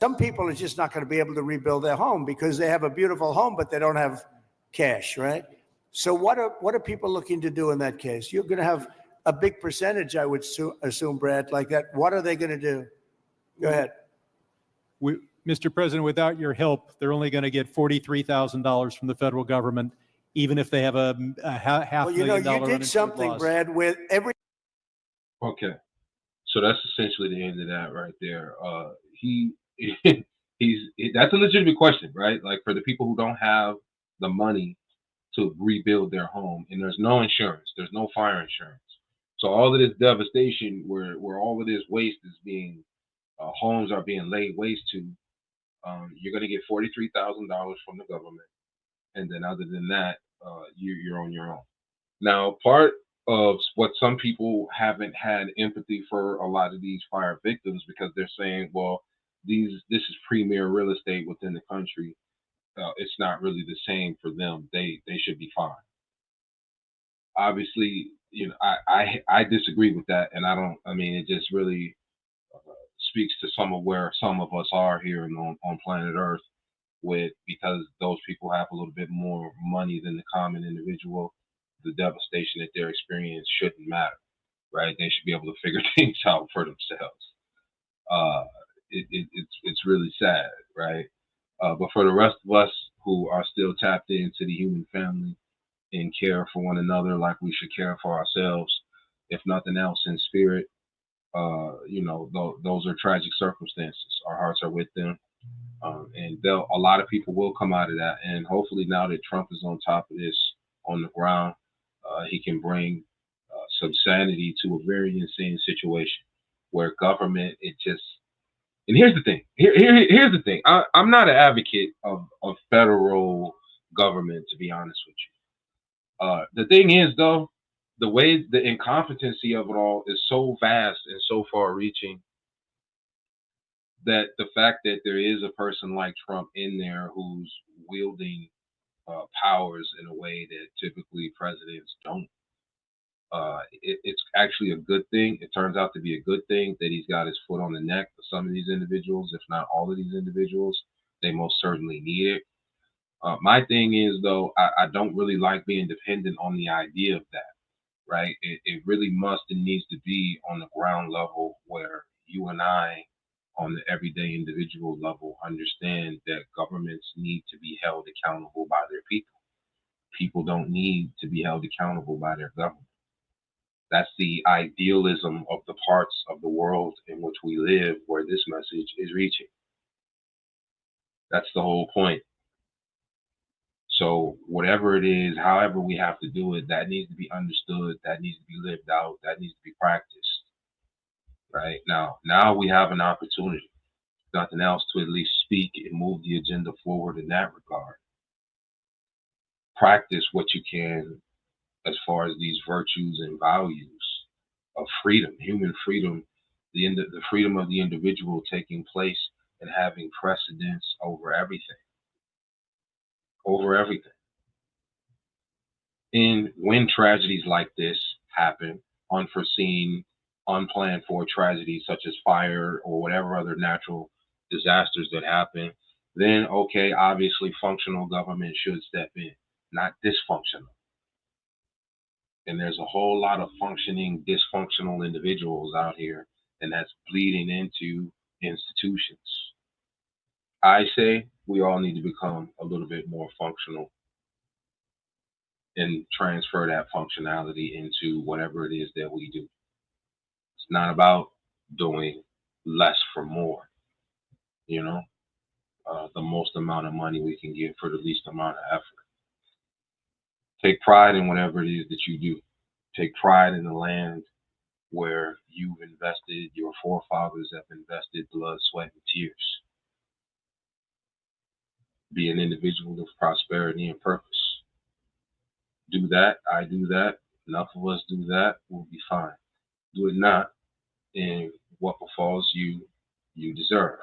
Some people are just not going to be able to rebuild their home because they have a beautiful home, but they don't have cash, right? So what are people looking to do in that case? You're going to have a big percentage, I would assume, Brad, like that. What are they going to do? Go ahead. Mr. President, without your help, they're only going to get $43,000 from the federal government, even if they have a half Well, million dollar you did something, loss. Brad, with every. Okay, so that's essentially the end of that right there. That's a legitimate question, right? Like for the people who don't have the money to rebuild their home, and there's no insurance, there's no fire insurance. So all of this devastation, where all of this waste is being, homes are being laid waste to, you're going to get $43,000 from the government, and then other than that, you're on your own. Now, part of what some people haven't had empathy for a lot of these fire victims, because they're saying, well, this is premier real estate within the country. It's not really the same for them. They should be fine. Obviously, I disagree with that, and I mean, it just really speaks to some of where some of us are here on planet Earth, because those people have a little bit more money than the common individual. The devastation that they're experiencing shouldn't matter, right? They should be able to figure things out for themselves. It's really sad, right? But for the rest of us who are still tapped into the human family and care for one another like we should care for ourselves, if nothing else in spirit, those are tragic circumstances. Our hearts are with them. And a lot of people will come out of that. And hopefully now that Trump is on top of this on the ground, he can bring some sanity to a very insane situation where government, and here's the thing. Here's the thing. I'm not an advocate of federal government, to be honest with you. The thing is, though, the way the incompetency of it all is so vast and so far-reaching that the fact that there is a person like Trump in there who's wielding powers in a way that typically presidents don't, it's actually a good thing. It turns out to be a good thing that he's got his foot on the neck of some of these individuals, if not all of these individuals. They most certainly need it. My thing is, though, I don't really like being dependent on the idea of that, right? It really must and needs to be on the ground level where you and I, on the everyday individual level, understand that governments need to be held accountable by their people. People don't need to be held accountable by their government. That's the idealism of the parts of the world in which we live where this message is reaching. That's the whole point. So whatever it is, however we have to do it, that needs to be understood, that needs to be lived out, that needs to be practiced. Right? Now we have an opportunity, if nothing else, to at least speak and move the agenda forward in that regard. Practice what you can as far as these virtues and values of freedom, human freedom, the freedom of the individual taking place and having precedence over everything. Over everything. And when tragedies like this happen, unforeseen, unplanned for tragedies such as fire or whatever other natural disasters that happen, then okay, obviously functional government should step in, not dysfunctional. And there's a whole lot of functioning, dysfunctional individuals out here, and that's bleeding into institutions. I say we all need to become a little bit more functional and transfer that functionality into whatever it is that we do. It's not about doing less for more, the most amount of money we can get for the least amount of effort. Take pride in whatever it is that you do. Take pride in the land where you've invested, your forefathers have invested blood, sweat, and tears. Be an individual of prosperity and purpose. Do that, I do that, enough of us do that, we'll be fine. Do it not, and what befalls you, you deserve.